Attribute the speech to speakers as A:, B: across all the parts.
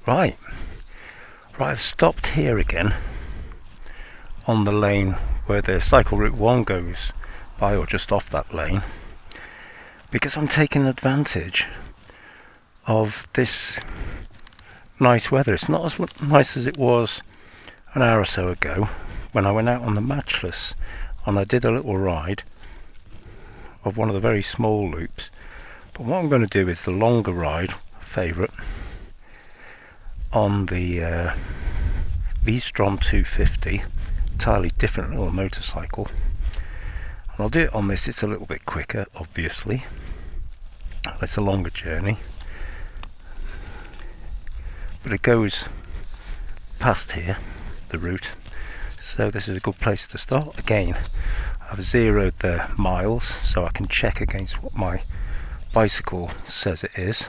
A: Right, I've stopped here again on the lane where the cycle route 1 goes by, or just off that lane, because I'm taking advantage of this nice weather. It's not as nice as it was an hour or so ago when I went out on the Matchless and I did a little ride of one of the very small loops. But what I'm going to do is the longer ride, favourite, on the V-strom 250, entirely different little motorcycle. And I'll do it on this, it's a little bit quicker obviously, it's a longer journey, but it goes past here, the route, so this is a good place to start. Again, I've zeroed the miles so I can check against what my bicycle says it is,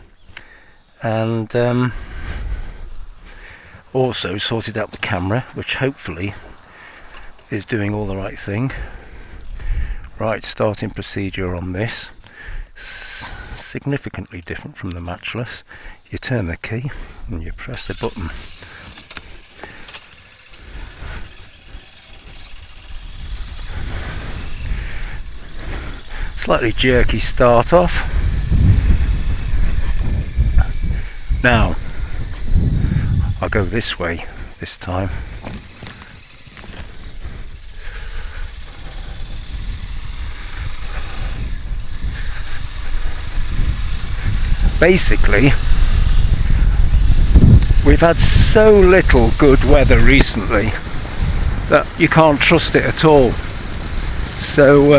A: and also sorted out the camera, which hopefully is doing all the right thing. Right, starting procedure on this, significantly different from the Matchless. You turn the key and you press the button. Slightly jerky start off. Now I'll go this way this time. Basically, we've had so little good weather recently that you can't trust it at all. So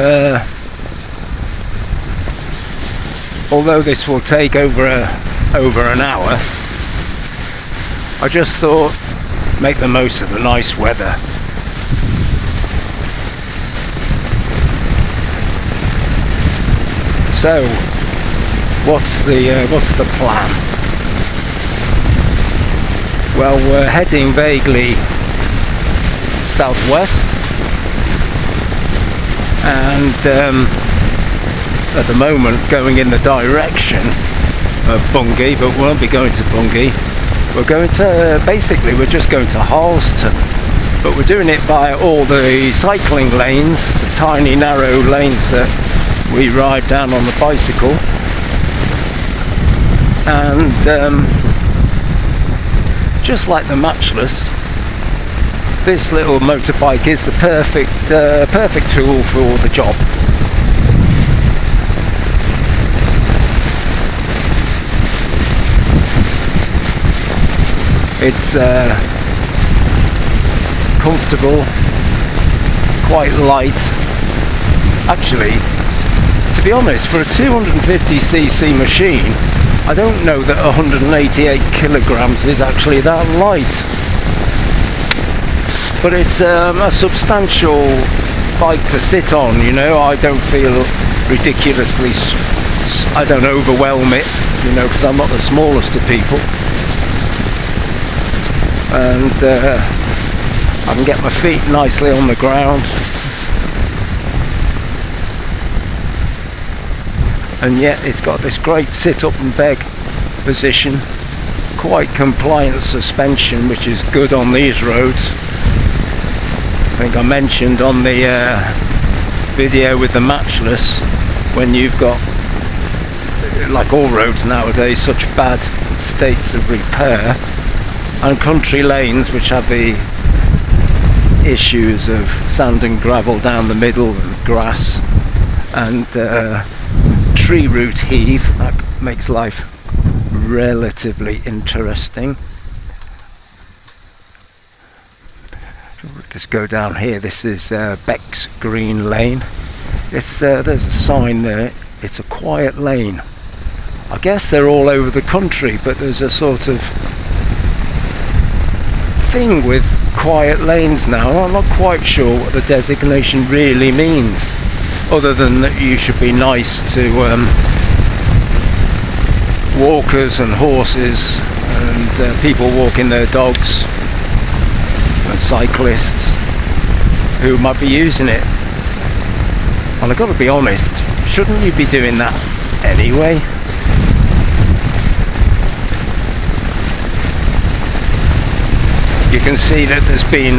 A: although this will take over an hour, I just thought make the most of the nice weather. So what's the plan? Well, we're heading vaguely southwest, and at the moment going in the direction of Bungay, but we won't be going to Bungay. We're going to, basically we're just going to Harleston, but we're doing it by all the cycling lanes, the tiny narrow lanes that we ride down on the bicycle. And just like the Matchless, this little motorbike is the perfect tool for the job. It's comfortable, quite light. Actually, to be honest, for a 250cc machine, I don't know that 188 kilograms is actually that light. But it's a substantial bike to sit on, you know. I don't feel ridiculously, I don't overwhelm it, you know, because I'm not the smallest of people. And I can get my feet nicely on the ground. And yet it's got this great sit up and beg position, quite compliant suspension, which is good on these roads. I think I mentioned on the video with the Matchless, when you've got, like all roads nowadays, such bad states of repair, and country lanes which have the issues of sand and gravel down the middle and grass and tree root heave, that makes life relatively interesting. Let's go down here. This is Beck's Green Lane. It's there's a sign there, it's a quiet lane. I guess they're all over the country, but there's a sort of thing with quiet lanes now. I'm not quite sure what the designation really means, other than that you should be nice to walkers and horses and people walking their dogs and cyclists who might be using it. And I've got to be honest, shouldn't you be doing that anyway? You can see that there's been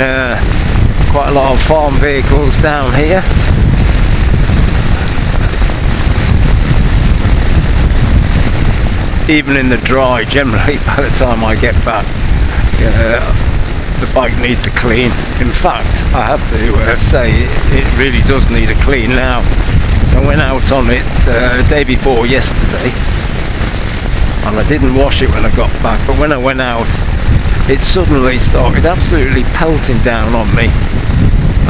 A: quite a lot of farm vehicles down here. Even in the dry, generally by the time I get back, the bike needs a clean. In fact, I have to say it really does need a clean now. So I went out on it day before yesterday, and I didn't wash it when I got back, but when I went out it suddenly started absolutely pelting down on me,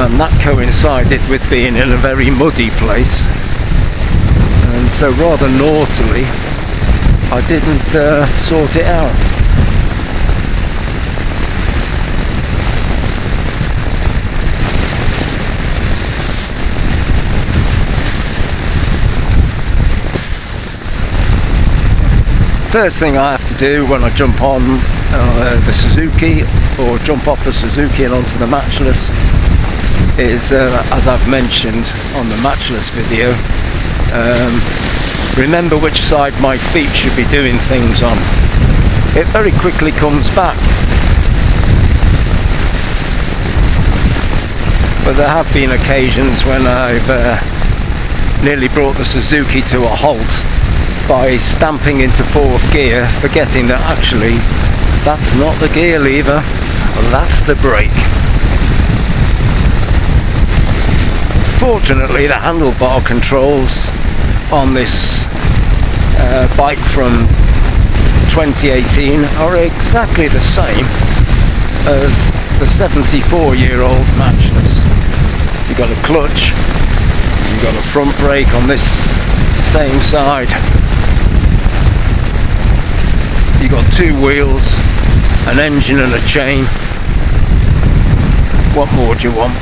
A: and that coincided with being in a very muddy place, and so rather naughtily I didn't sort it out. First thing I have to do when I jump on the Suzuki, or jump off the Suzuki and onto the matchless, is as I've mentioned on the matchless video, remember which side my feet should be doing things on. It very quickly comes back. But there have been occasions when I've nearly brought the Suzuki to a halt by stamping into fourth gear, forgetting that actually that's not the gear lever, that's the brake. Fortunately, the handlebar controls on this bike from 2018 are exactly the same as the 74-year-old matchless. You've got a clutch, you've got a front brake on this same side, you've got two wheels, an engine and a chain. What more do you want?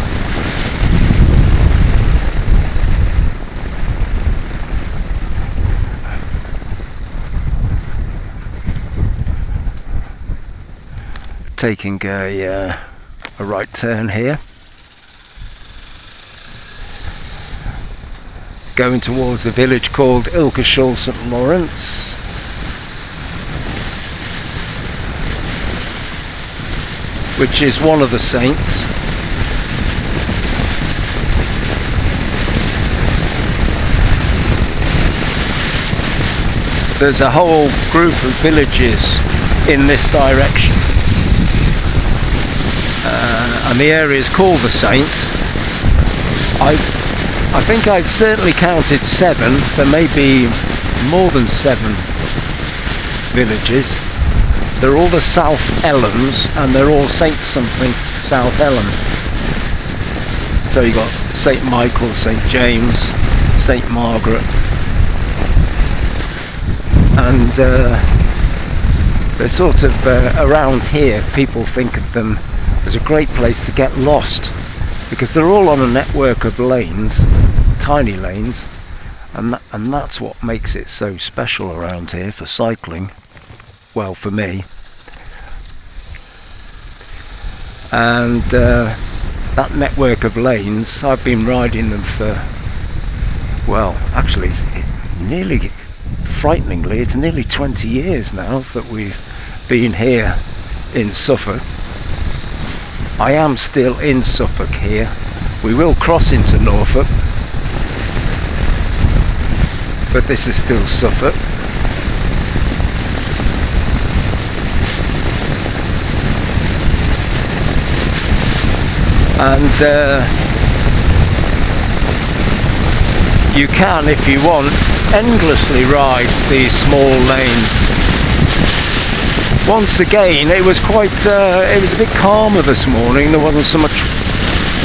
A: Taking a right turn here, going towards a village called Ilkeshall St Lawrence. Which is one of the saints. There's a whole group of villages in this direction, and the area is called the Saints. I think I've certainly counted 7. There may be more than 7 villages. They're all the South Ellams, and they're all Saint something South Ellam. So you got St Michael, St James, St Margaret, and they're sort of around here. People think of them as a great place to get lost, because they're all on a network of lanes, tiny lanes, and that's what makes it so special around here for cycling. Well, for me. And that network of lanes, I've been riding them for, well, actually it's nearly, frighteningly, it's nearly 20 years now that we've been here in Suffolk. I am still in Suffolk here. We will cross into Norfolk, but this is still Suffolk. And you can, if you want, endlessly ride these small lanes. Once again, it was quite, it was a bit calmer this morning. There wasn't so much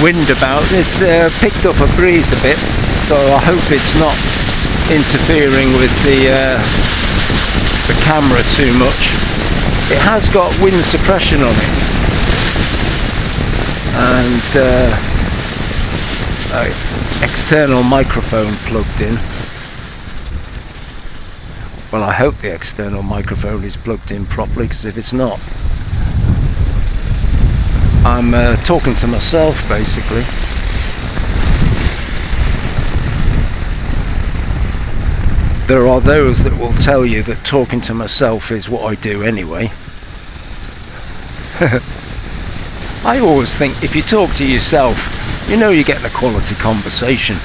A: wind about. It's picked up a breeze a bit, so I hope it's not interfering with the camera too much. It has got wind suppression on it, and external microphone plugged in. Well, I hope the external microphone is plugged in properly, because if it's not, I'm talking to myself basically. There are those that will tell you that talking to myself is what I do anyway. I always think if you talk to yourself, you know you're getting a quality conversation.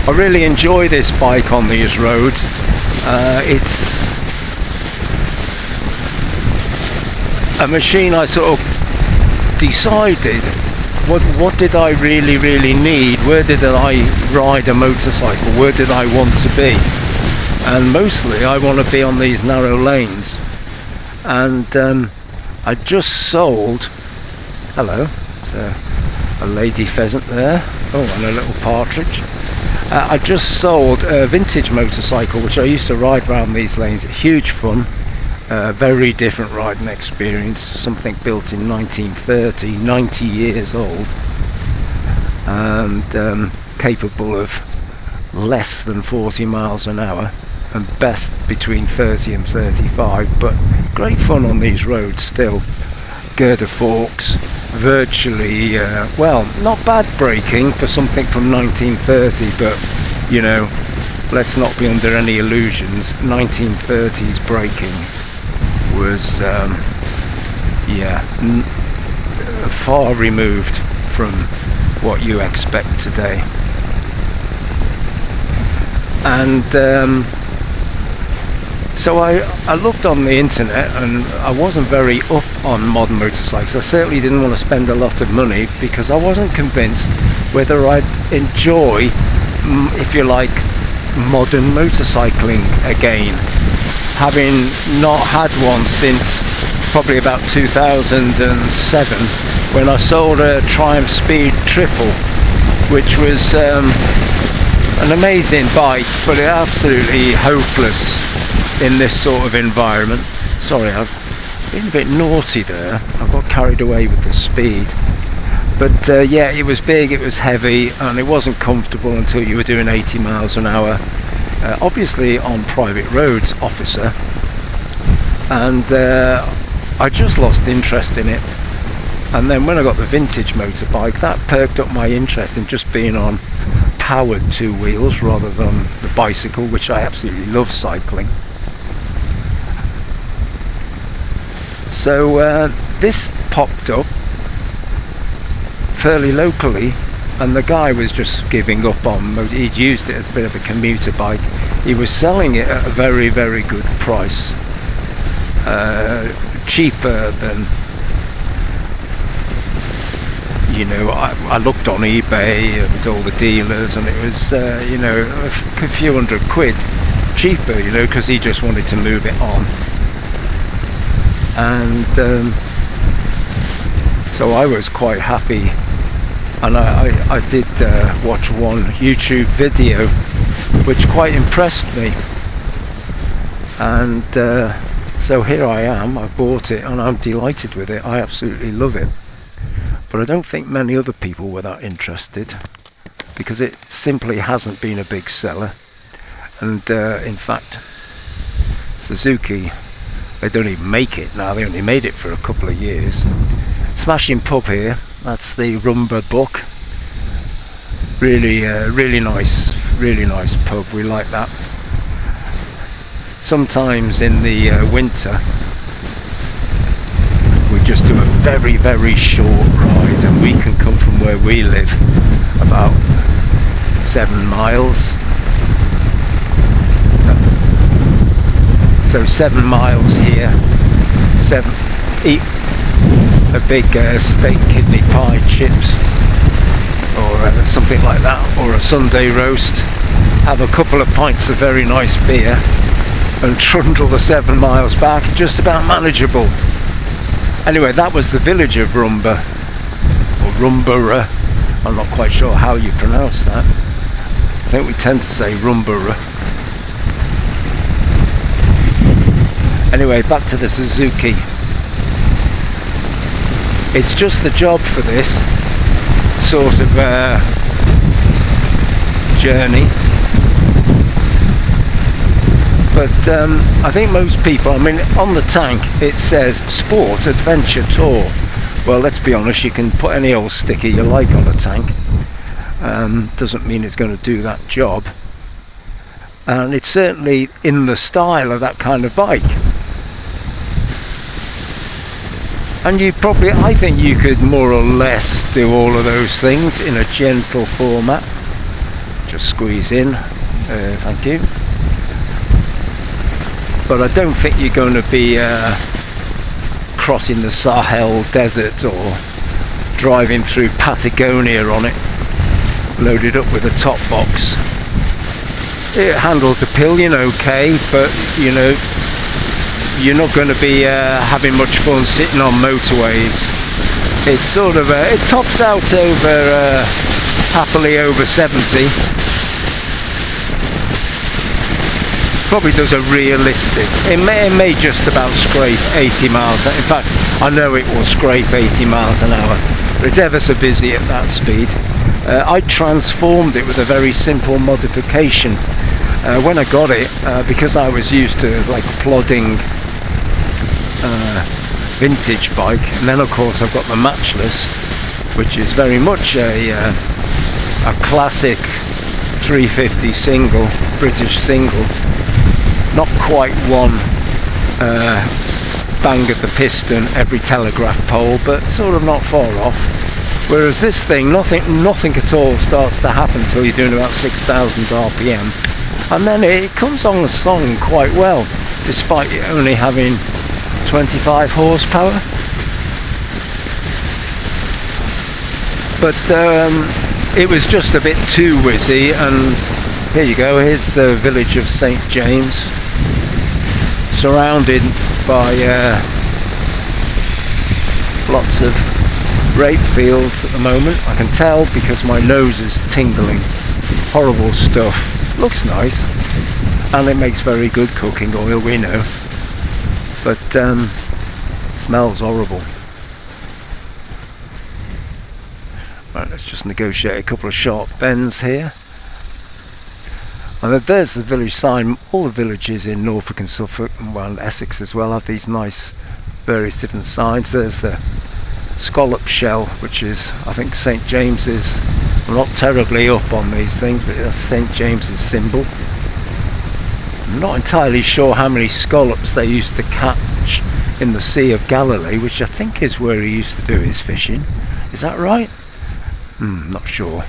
A: I really enjoy this bike on these roads. It's a machine I sort of decided what did I really need, where did I ride a motorcycle, where did I want to be, and mostly I want to be on these narrow lanes. And I just sold, hello, it's a lady pheasant there, oh, and a little partridge. I just sold a vintage motorcycle which I used to ride around these lanes. Huge fun, very different riding experience, something built in 1930, 90 years old, and capable of less than 40 miles an hour and best between 30 and 35, but great fun on these roads still. Girder forks, virtually, well, not bad braking for something from 1930, but you know, let's not be under any illusions. 1930s braking was far removed from what you expect today. And so I looked on the internet, and I wasn't very up on modern motorcycles. I certainly didn't want to spend a lot of money because I wasn't convinced whether I'd enjoy, if you like, modern motorcycling again, having not had one since probably about 2007, when I sold a Triumph Speed Triple, which was an amazing bike, but absolutely hopeless in this sort of environment. Sorry, I've been a bit naughty there. I got carried away with the speed. But yeah, it was big, it was heavy, and it wasn't comfortable until you were doing 80 miles an hour. Obviously on private roads, officer. And I just lost interest in it. And then when I got the vintage motorbike, that perked up my interest in just being on powered two wheels rather than the bicycle, which I absolutely love cycling. So this popped up fairly locally, and the guy was just giving up on, he'd used it as a bit of a commuter bike. He was selling it at a very good price, cheaper than, you know, I looked on eBay and all the dealers, and it was you know, a few £100 cheaper, you know, because he just wanted to move it on. And so I was quite happy, and I did watch one YouTube video which quite impressed me, and so here I am. I bought it and I'm delighted with it. I absolutely love it, but I don't think many other people were that interested because it simply hasn't been a big seller. And in fact, Suzuki, they don't even make it now. They only made it for a couple of years. Smashing pub here. That's the Rumba Book. Really, really nice pub. We like that. Sometimes in the winter, we just do a very short ride, and we can come from where we live about 7 miles. So 7 miles here, eat a big steak kidney pie, chips, or something like that, or a Sunday roast, have a couple of pints of very nice beer, and trundle the 7 miles back. Just about manageable. Anyway, that was the village of Rumba, or Rumbura. I'm not quite sure how you pronounce that. I think we tend to say Rumbura. Anyway, back to the Suzuki. It's just the job for this sort of journey. But I think most people, I mean, on the tank it says Sport Adventure Tour. Well, let's be honest, you can put any old sticker you like on a tank. Doesn't mean it's going to do that job. and it's certainly in the style of that kind of bike. And I think you could more or less do all of those things in a gentle format. Just squeeze in, thank you. But I don't think you're going to be crossing the Sahel Desert or driving through Patagonia on it, loaded up with a top box. It handles the pillion okay, but you know, you're not going to be having much fun sitting on motorways. It's sort of it tops out over happily over 70. Probably does a realistic. It may just about scrape 80 miles. In fact, I know it will scrape 80 miles an hour. But it's ever so busy at that speed. I transformed it with a very simple modification. When I got it, because I was used to like plodding vintage bike, and then of course I've got the Matchless, which is very much a classic 350 single, British single, not quite one bang at the piston every telegraph pole, but sort of not far off. Whereas this thing, nothing at all starts to happen until you're doing about 6,000 RPM, and then it comes on the song quite well, despite it only having 25 horsepower. But it was just a bit too whizzy, and here you go, here's the village of St. James, surrounded by lots of rape fields at the moment. I can tell because my nose is tingling. Horrible stuff. Looks nice, and it makes very good cooking oil, we know, but smells horrible. Right, let's just negotiate a couple of sharp bends here. And there's the village sign. All the villages in Norfolk and Suffolk, and well, Essex as well, have these nice various different signs. There's the scallop shell, which is, I think, St. James's. I'm not terribly up on these things, but that's St. James's symbol. I'm not entirely sure how many scallops they used to catch in the Sea of Galilee, which I think is where he used to do his fishing. Is that right? Not sure.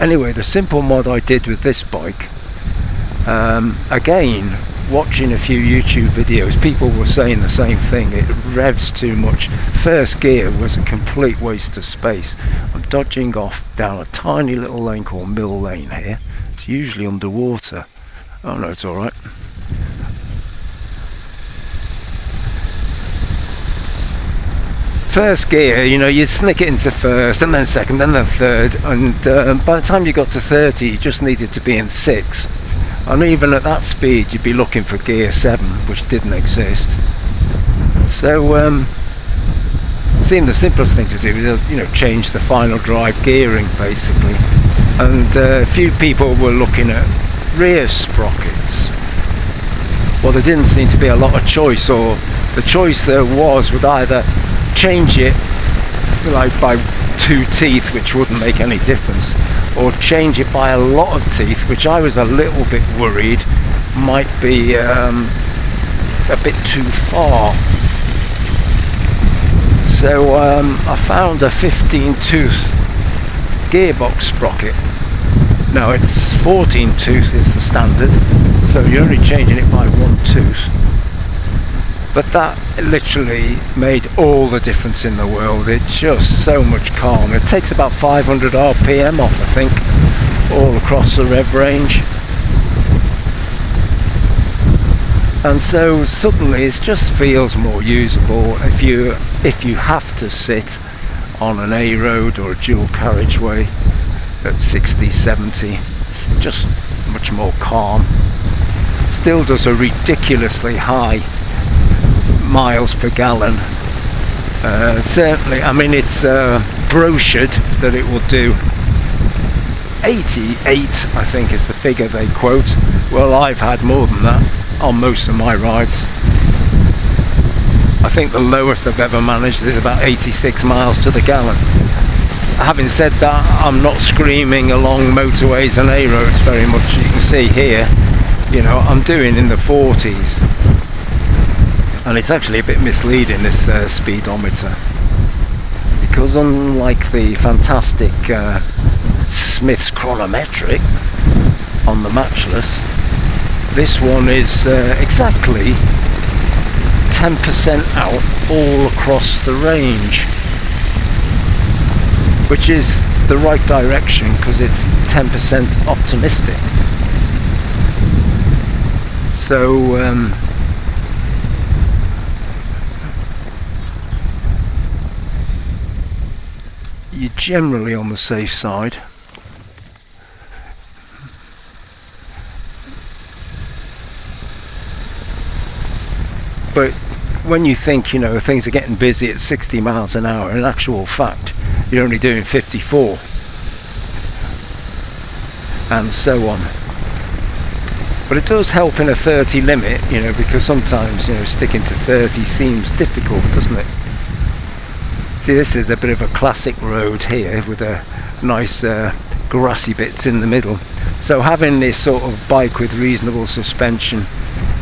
A: Anyway, the simple mod I did with this bike, again, watching a few YouTube videos, people were saying the same thing. It revs too much. First gear was a complete waste of space. I'm dodging off down a tiny little lane called Mill Lane here. It's usually underwater. Oh no, it's alright. First gear, you know, you snick it into first, and then second, and then third, and by the time you got to 30, you just needed to be in 6. And even at that speed, you'd be looking for gear 7, which didn't exist. So, seemed the simplest thing to do is, you know, change the final drive gearing, basically. And a few people were looking at rear sprockets. Well, there didn't seem to be a lot of choice, or the choice there was would either change it like by 2 teeth, which wouldn't make any difference, or change it by a lot of teeth, which I was a little bit worried might be a bit too far. So I found a 15 tooth gearbox sprocket. Now it's 14 tooth is the standard, so you're only changing it by 1 tooth. But that literally made all the difference in the world. It's just so much calmer. It takes about 500 RPM off, I think, all across the rev range. And so suddenly it just feels more usable if you have to sit on an A road or a dual carriageway at 60, 70. Just much more calm. Still does a ridiculously high miles per gallon. Certainly, I mean, it's brochured that it will do 88, I think is the figure they quote. Well, I've had more than that on most of my rides. I think the lowest I've ever managed is about 86 miles to the gallon. having said that, I'm not screaming along motorways and A roads very much. You can see here, you know, I'm doing in the 40s, and it's actually a bit misleading, this speedometer, because unlike the fantastic Smith's chronometric on the Matchless, this one is exactly 10% out all across the range, which is the right direction because it's 10% optimistic. So you're generally on the safe side. But when you think, you know, things are getting busy at 60 miles an hour, in actual fact you're only doing 54, and so on. But it does help in a 30 limit, you know, because sometimes, you know, sticking to 30 seems difficult, doesn't it? See, this is a bit of a classic road here with a nice grassy bits in the middle, so having this sort of bike with reasonable suspension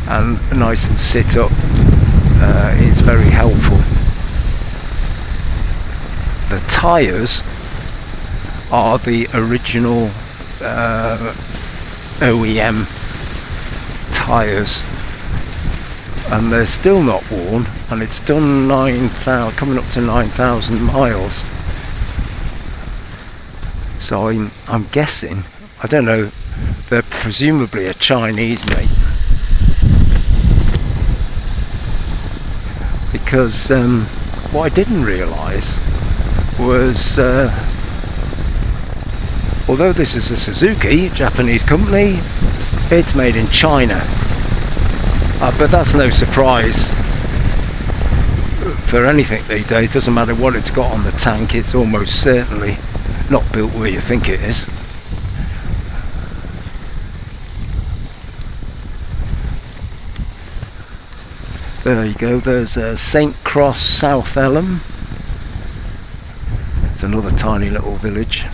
A: and nice and sit up is very helpful. The tyres are the original OEM tyres, and they're still not worn, and it's done 9,000, coming up to 9,000 miles. So I'm guessing, I don't know, they're presumably a Chinese make, because what I didn't realise was, although this is a Suzuki, Japanese company, it's made in China. But that's no surprise for anything these days. Doesn't matter what it's got on the tank, it's almost certainly not built where you think it is. There you go, there's St. Cross South Elm. It's another tiny little village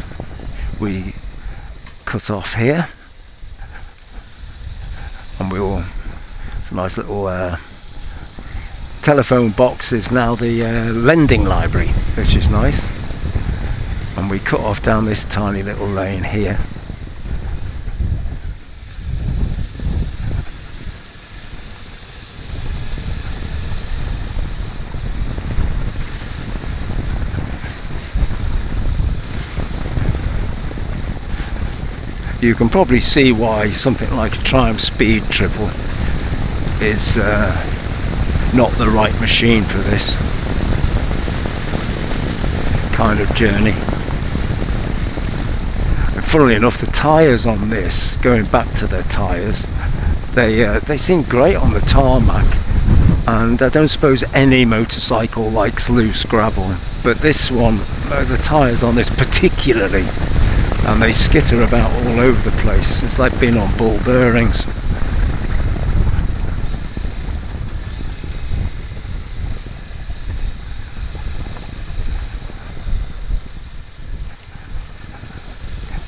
A: we cut off here, and it's a nice little telephone box is now the lending library, which is nice, and we cut off down this tiny little lane here. You can probably see why something like a Triumph Speed Triple is not the right machine for this kind of journey. And funnily enough, the tyres on this, going back to their tyres, they seem great on the tarmac, and I don't suppose any motorcycle likes loose gravel, but this one, the tyres on this particularly, and they skitter about all over the place. It's like being on ball bearings.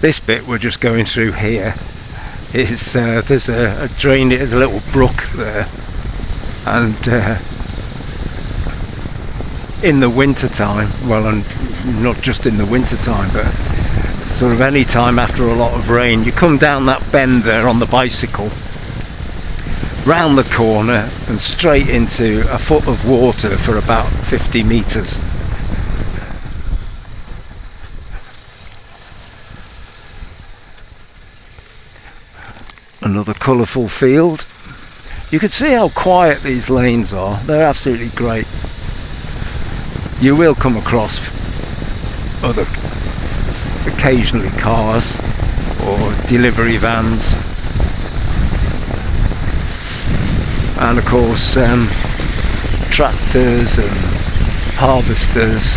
A: This bit we're just going through here is there's a drain, there's a little brook there, and in the winter time, well, and not just in the winter time, but sort of any time after a lot of rain, you come down that bend there on the bicycle, round the corner and straight into a foot of water for about 50 metres. Another colourful field. You can see how quiet these lanes are. They're absolutely great. You will come across occasionally cars or delivery vans, and of course tractors and harvesters.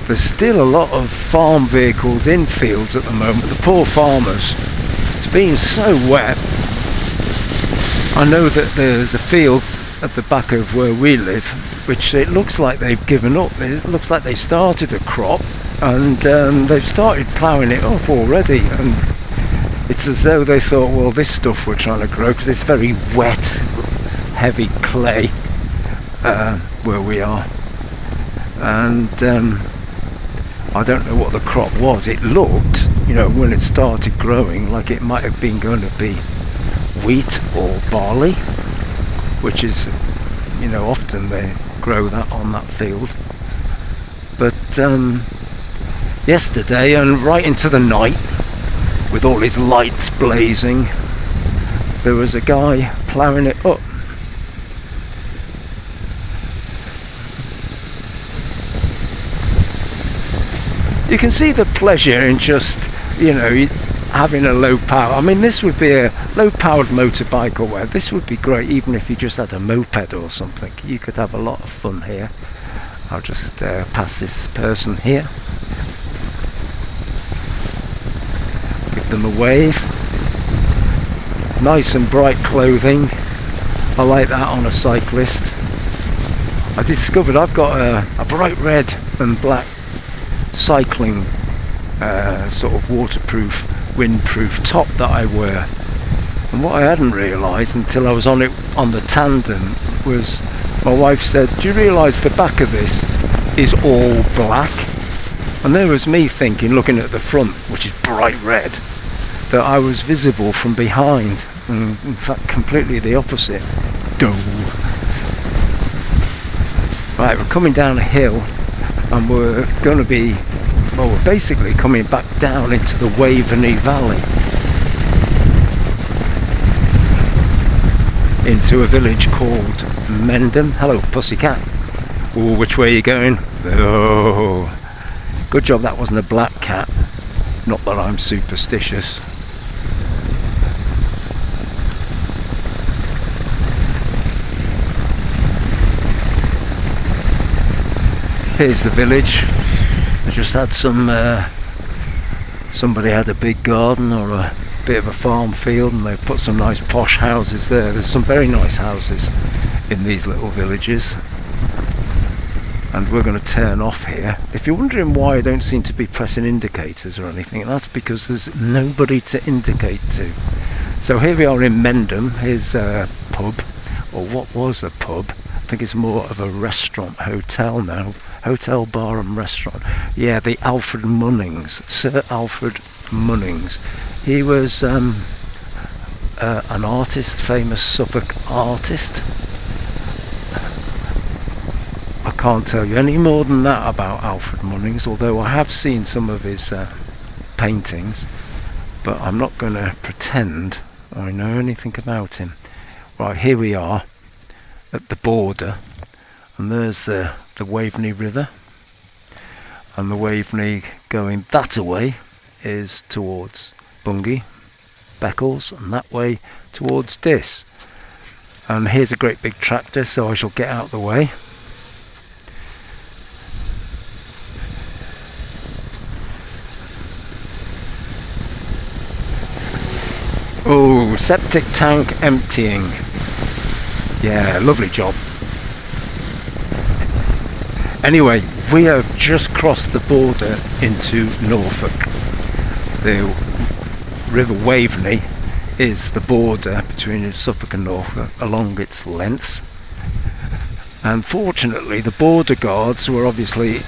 A: There's still a lot of farm vehicles in fields at the moment. The poor farmers, it's been so wet. I know that there's a field at the back of where we live, which it looks like they've given up. It looks like they started a crop and they've started ploughing it up already, and it's as though they thought, well, this stuff we're trying to grow, because it's very wet, heavy clay where we are, and I don't know what the crop was. It looked, you know, when it started growing, like it might have been going to be wheat or barley, which is, you know, often they grow that on that field. But yesterday, and right into the night, with all his lights blazing, there was a guy ploughing it up. You can see the pleasure in just, you know, having a low power. I mean, this would be a low powered motorbike or whatever. This would be great even if you just had a moped or something. You could have a lot of fun here. I'll just pass this person here, give them a wave. Nice and bright clothing. I like that on a cyclist. I discovered I've got a bright red and black cycling sort of waterproof, windproof top that I wear, and what I hadn't realised until I was on it on the tandem was, my wife said, do you realise the back of this is all black? And there was me thinking, looking at the front, which is bright red, that I was visible from behind, and in fact completely the opposite. Duh. Right, we're coming down a hill and we're going to be, well, we're basically coming back down into the Waveney Valley, into a village called Mendham. Hello, pussycat. Oh, which way are you going? Oh, good job that wasn't a black cat. Not that I'm superstitious. Here's the village. I just had some, somebody had a big garden or a bit of a farm field, and they've put some nice posh houses there. There's some very nice houses in these little villages. And we're going to turn off here. If you're wondering why I don't seem to be pressing indicators or anything, that's because there's nobody to indicate to. So here we are in Mendham. Here's a pub, or what was a pub. I think it's more of a restaurant, hotel now. Hotel, bar and restaurant. Yeah, the Alfred Munnings, Sir Alfred Munnings. He was an artist, famous Suffolk artist. I can't tell you any more than that about Alfred Munnings, although I have seen some of his paintings, but I'm not going to pretend I know anything about him. Right, here we are at the border, and there's the Waveney River, and the Waveney going that away is towards Bungay, Beccles, and that way towards Diss. And here's a great big tractor, so I shall get out of the way. Oh, septic tank emptying. Yeah, lovely job. Anyway, we have just crossed the border into Norfolk. The River Waveney is the border between Suffolk and Norfolk along its length. And fortunately, the border guards were obviously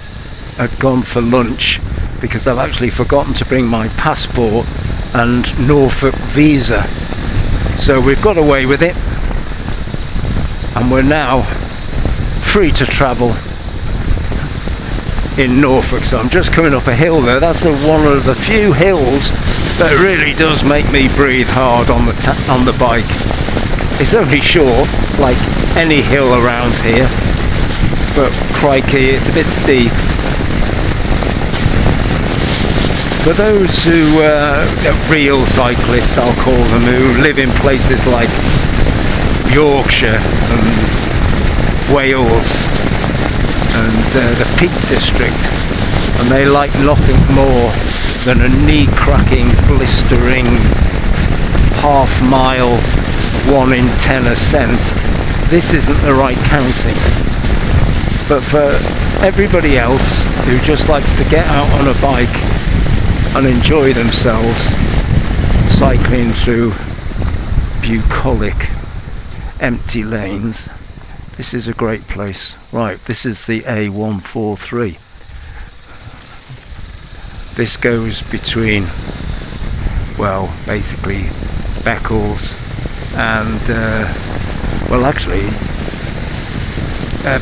A: had gone for lunch, because I've actually forgotten to bring my passport and Norfolk visa. So we've got away with it, and we're now free to travel in Norfolk. So I'm just coming up a hill there. That's one of the few hills that really does make me breathe hard on the bike. It's only short, like any hill around here, but crikey, it's a bit steep. For those who real cyclists, I'll call them, who live in places like Yorkshire and Wales and the Peak District, and they like nothing more than a knee-cracking, blistering half-mile 1 in 10 ascent, this isn't the right county. But for everybody else who just likes to get out on a bike and enjoy themselves cycling through bucolic empty lanes, this is a great place. Right, this is the A143. This goes between, well, basically Beccles and well, actually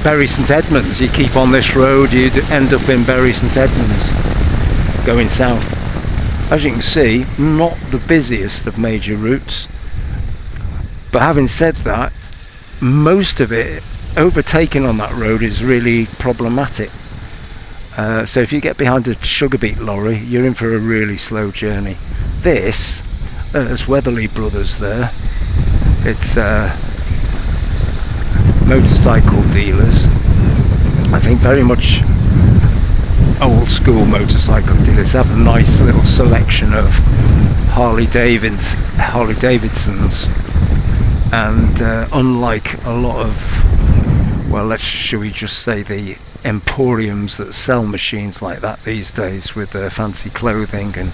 A: Bury St Edmunds. You keep on this road, you'd end up in Bury St Edmunds going south. As you can see, not the busiest of major routes, but having said that, most of it, overtaking on that road is really problematic. So if you get behind a sugar beet lorry, you're in for a really slow journey. This, there's Weatherly Brothers there. It's motorcycle dealers. I think very much old school motorcycle dealers. Have a nice little selection of Harley Davidsons, and unlike a lot of, well, shall we just say the emporiums that sell machines like that these days with fancy clothing and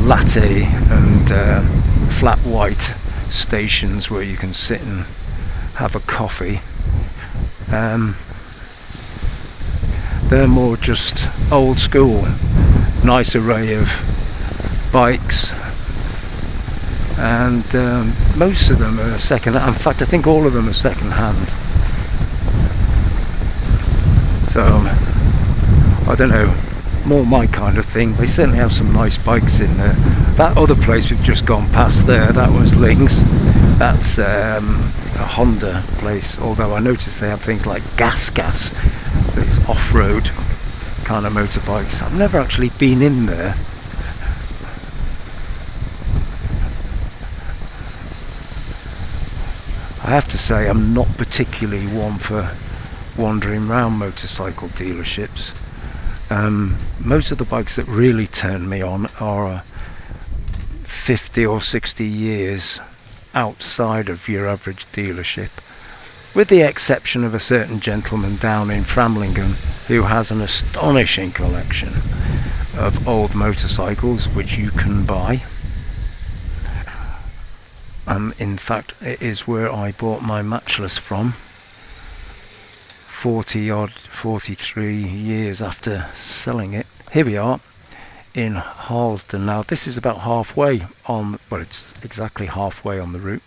A: latte and flat white stations where you can sit and have a coffee, they're more just old school. Nice array of bikes, and most of them are second hand. In fact, I think all of them are second hand. So I don't know, more my kind of thing. They certainly have some nice bikes in there. That other place we've just gone past there, that was Links. That's a Honda place, although I noticed they have things like gas, these off-road kind of motorbikes. I've never actually been in there. I have to say I'm not particularly one for wandering around motorcycle dealerships. Most of the bikes that really turn me on are 50 or 60 years outside of your average dealership, with the exception of a certain gentleman down in Framlingham who has an astonishing collection of old motorcycles which you can buy. In fact, it is where I bought my Matchless from 43 years after selling it. Here we are in Harlesden now. This is about halfway on, well, it's exactly halfway on the route.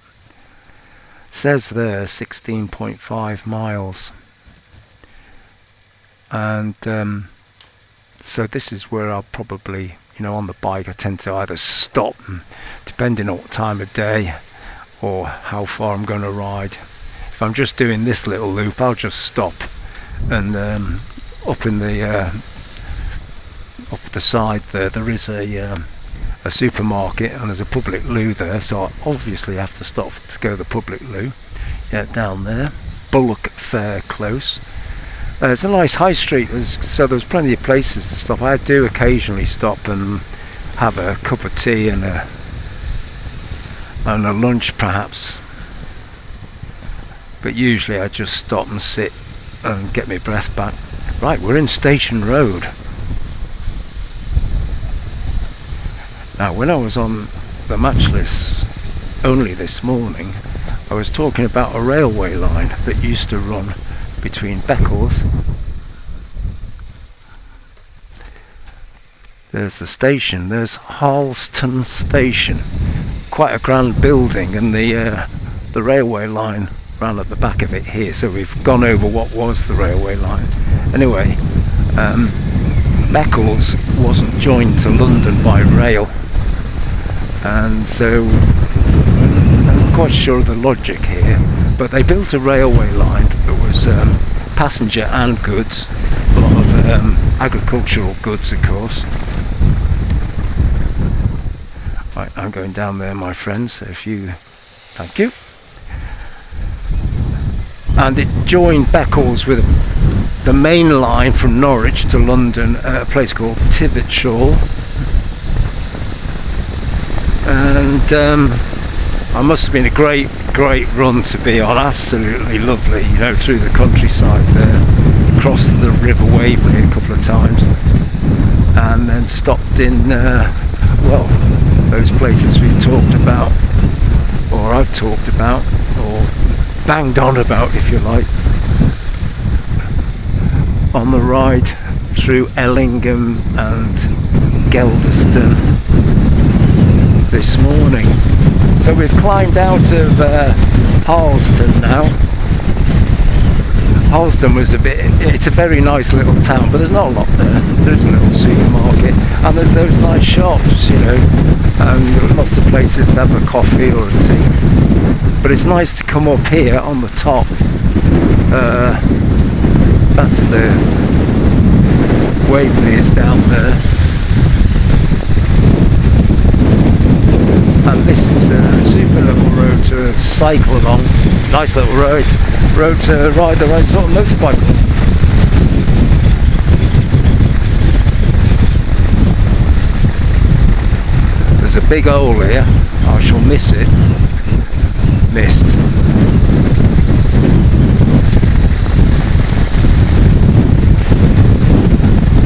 A: It says there 16.5 miles, and so this is where I'll probably, you know, on the bike I tend to either stop, depending on what time of day or how far I'm going to ride. If I'm just doing this little loop, I'll just stop, and up in the up the side there is a supermarket, and there's a public loo there, so I obviously have to stop to go to the public loo. Yeah, down there, Bullock Fair Close. It's a nice high street, so there's plenty of places to stop. I do occasionally stop and have a cup of tea and a lunch perhaps, but usually I just stop and sit and get my breath back. Right, we're in Station Road. Now, when I was on the Matchless only this morning, I was talking about a railway line that used to run between Beccles. There's the station, there's Harlesden Station, quite a grand building, and the railway line ran at the back of it here, so we've gone over what was the railway line. Anyway, Beccles wasn't joined to London by rail, and so I'm quite sure of the logic here, but they built a railway line that was passenger and goods, a lot of agricultural goods, of course. Right, I'm going down there, my friends, so if you, thank you. And it joined Beccles with the main line from Norwich to London at a place called Tivitshall. And I must have been a great run to be on, absolutely lovely, you know, through the countryside there, crossed the River Waveney a couple of times, and then stopped in, well, those places we've talked about, or I've talked about, or banged on about, if you like, on the ride through Ellingham and Geldeston this morning. So we've climbed out of Harleston now. Harleston was it's a very nice little town, but there's not a lot there. There's a little supermarket and there's those nice shops, you know, and lots of places to have a coffee or a tea. But it's nice to come up here on the top. That's the Waveney is down there. And this is a super little road to cycle along. Nice little road to ride the right sort of motorbike on. There's a big hole here. I shall miss it. Missed.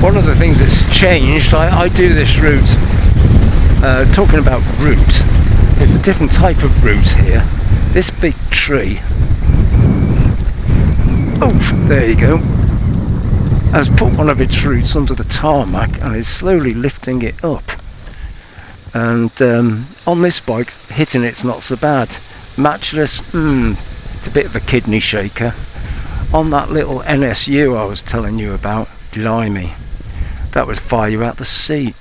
A: One of the things that's changed, I do this route. Talking about route, there's a different type of route here. This big tree, oh, there you go, has put one of its roots under the tarmac and is slowly lifting it up. And on this bike, hitting it's not so bad. Matchless, it's a bit of a kidney shaker. On that little NSU I was telling you about, blimey, that would fire you out the seat.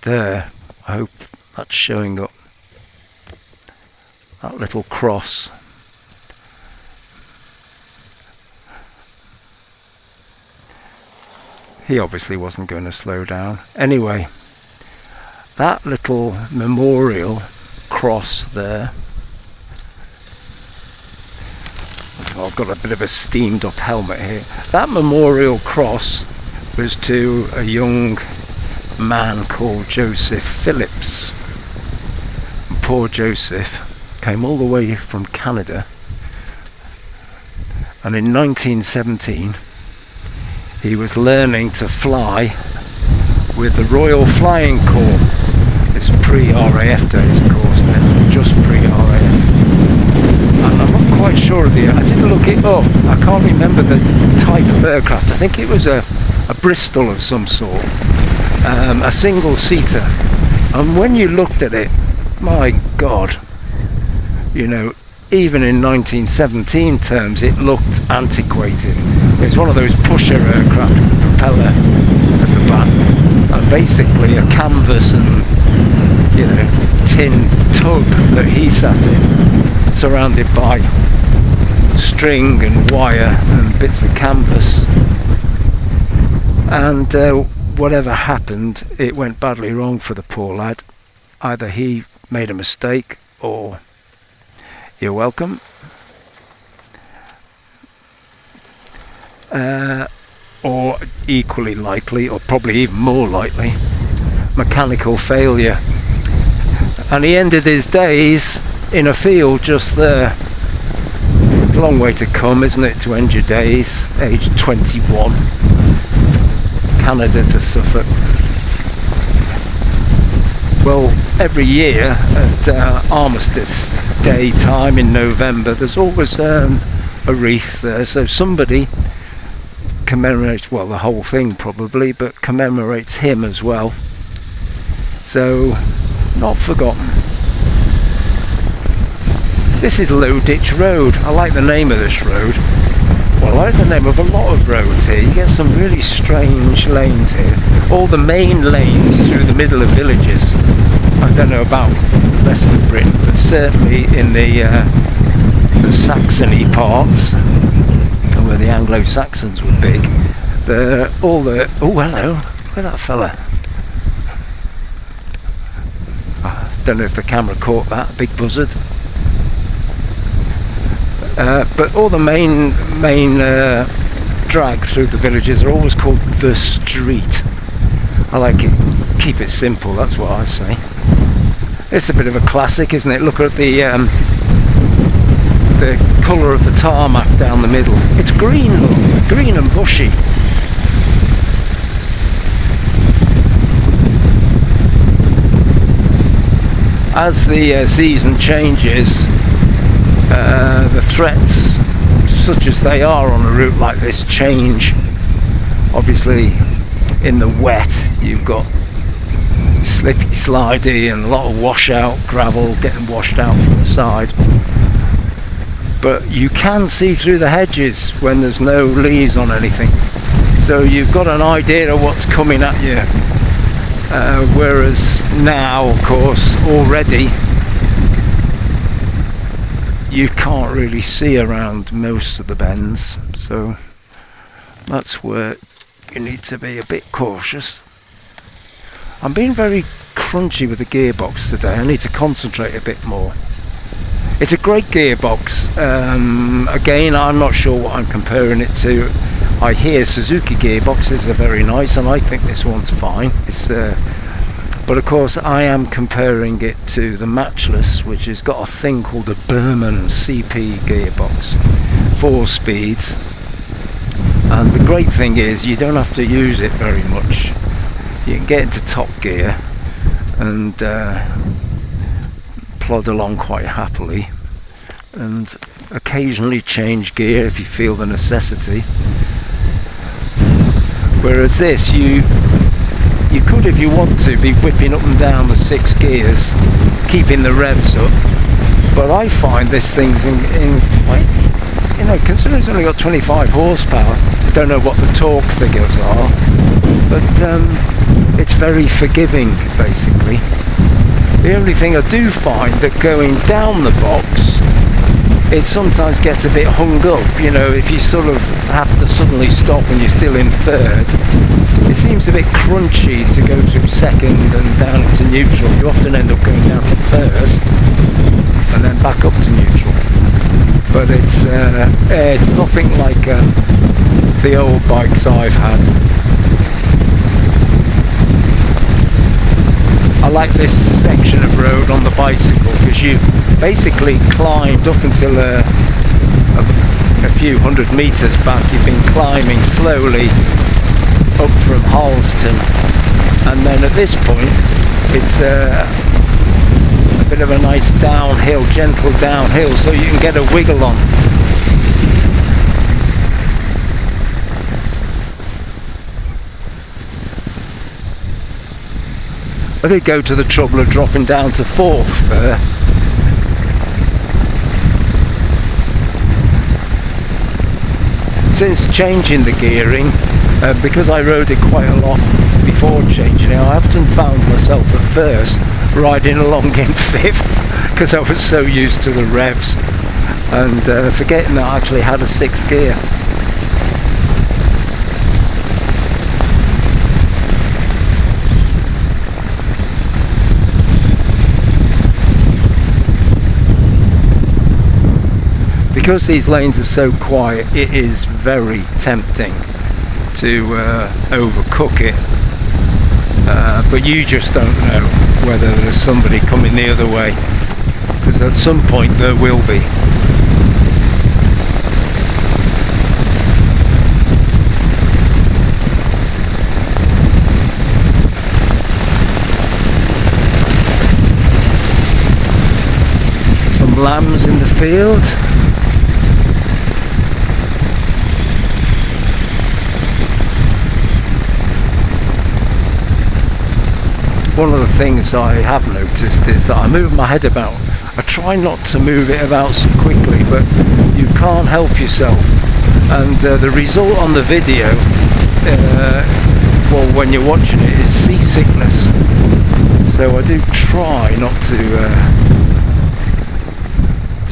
A: There, I hope that's showing up, that little cross. He obviously wasn't going to slow down. Anyway, that little memorial cross there, I've got a bit of a steamed up helmet here. That memorial cross was to a young man called Joseph Phillips. And poor Joseph came all the way from Canada, and in 1917 he was learning to fly with the Royal Flying Corps. It's pre-RAF days, of course, then, just pre-RAF. And I'm not quite sure of I didn't look it up, I can't remember the type of aircraft. I think it was a Bristol of some sort, a single seater, and when you looked at it, my God, you know, even in 1917 terms it looked antiquated. It's one of those pusher aircraft with a propeller at the back and basically a canvas and, you know, tin tug that he sat in, surrounded by string and wire and bits of canvas. And whatever happened, it went badly wrong for the poor lad. Either he made a mistake, or you're welcome, or equally likely, or probably even more likely, mechanical failure. And he ended his days in a field just there. It's a long way to come, isn't it, to end your days, age 21. Canada to Suffolk. Well, every year at Armistice Day time in November, there's always a wreath there, so somebody commemorates, well, the whole thing probably, but commemorates him as well. So, not forgotten. This is Low Ditch Road. I like the name of this road. Well, I like the name of a lot of roads here. You get some really strange lanes here. All the main lanes through the middle of villages. I don't know about the rest of Britain, but certainly in the Saxony parts, where the Anglo-Saxons were big, oh hello, look at that fella. I don't know if the camera caught that, big buzzard. But all the main drag through the villages are always called the street. I like it. keep it simple, that's what I say. It's a bit of a classic, isn't it? Look at the colour of the tarmac down the middle. It's green, look, green and bushy. As the season changes, the threats, such as they are on a route like this, change. Obviously, in the wet, you've got slippy, slidey, and a lot of washout gravel getting washed out from the side. But you can see through the hedges when there's no leaves on anything, so you've got an idea of what's coming at you. Whereas now, of course, already you can't really see around most of the bends, so that's where you need to be a bit cautious. I'm being very crunchy with the gearbox today. I need to concentrate a bit more. It's a great gearbox. Again, I'm not sure what I'm comparing it to. I hear Suzuki gearboxes are very nice, and I think this one's fine. But of course, I am comparing it to the Matchless, which has got a thing called a Berman CP gearbox, 4 speeds. And the great thing is, you don't have to use it very much. You can get into top gear and plod along quite happily, and occasionally change gear if you feel the necessity. Whereas this, you could, if you want to, be whipping up and down the 6 gears, keeping the revs up. But I find this thing's in quite, you know, considering it's only got 25 horsepower, I don't know what the torque figures are, but it's very forgiving, basically. The only thing I do find that going down the box, it sometimes gets a bit hung up. You know, if you sort of have to suddenly stop and you're still in third, it seems a bit crunchy to go through second and down into neutral. You often end up going down to first and then back up to neutral. But it's nothing like the old bikes I've had. I like this section of road on the bicycle because you basically climbed up until a few hundred metres back. You've been climbing slowly up from Harleston, and then at this point it's a bit of a nice downhill, gentle downhill, so you can get a wiggle on. I did go to the trouble of dropping down to 4th there. Since changing the gearing, because I rode it quite a lot before changing it, I often found myself at first riding along in 5th because I was so used to the revs and forgetting that I actually had a 6th gear. Because these lanes are so quiet, it is very tempting to overcook it, but you just don't know whether there's somebody coming the other way, because at some point there will be. Some lambs in the field. One of the things I have noticed is that I move my head about. I try not to move it about so quickly, but you can't help yourself. And the result on the video, well, when you're watching it, is seasickness. So I do try not to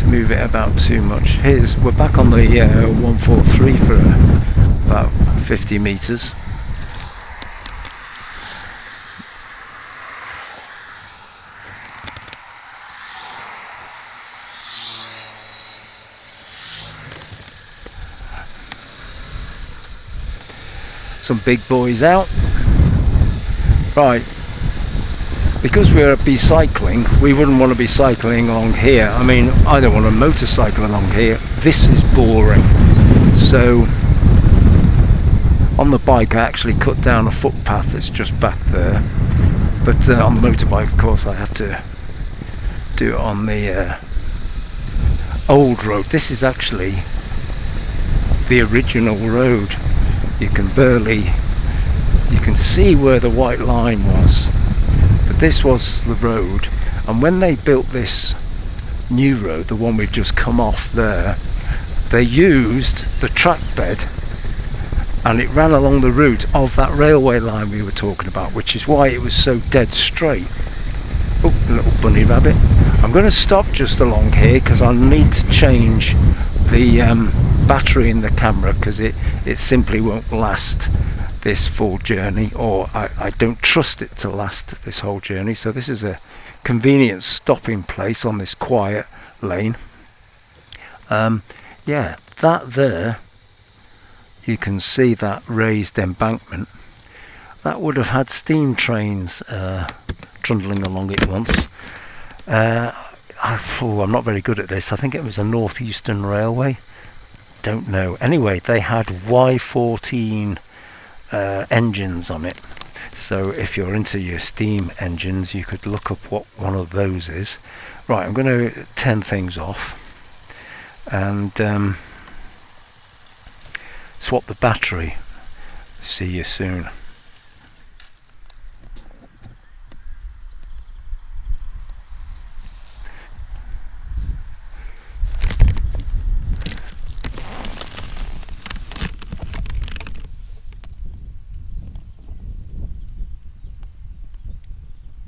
A: move it about too much. We're back on the 143 for about 50 metres. Some big boys out. Right, because we're be cycling, we wouldn't want to be cycling along here. I mean, I don't want to motorcycle along here. This is boring. So on the bike I actually cut down a footpath that's just back there, but on the motorbike of course I have to do it on the old road. This is actually the original road. You can see where the white line was, but this was the road. And when they built this new road, the one we've just come off there, they used the track bed and it ran along the route of that railway line we were talking about, which is why it was so dead straight. Oh, a little bunny rabbit. I'm going to stop just along here because I'll need to change the battery in the camera, because it simply won't last this full journey, or I don't trust it to last this whole journey. So this is a convenient stopping place on this quiet lane. Yeah, that there, you can see that raised embankment. That would have had steam trains trundling along it once. I'm not very good at this. I think it was a Northeastern Railway. Don't know. Anyway, they had Y14 engines on it. So if you're into your steam engines, you could look up what one of those is. Right, I'm going to turn things off and swap the battery. See you soon.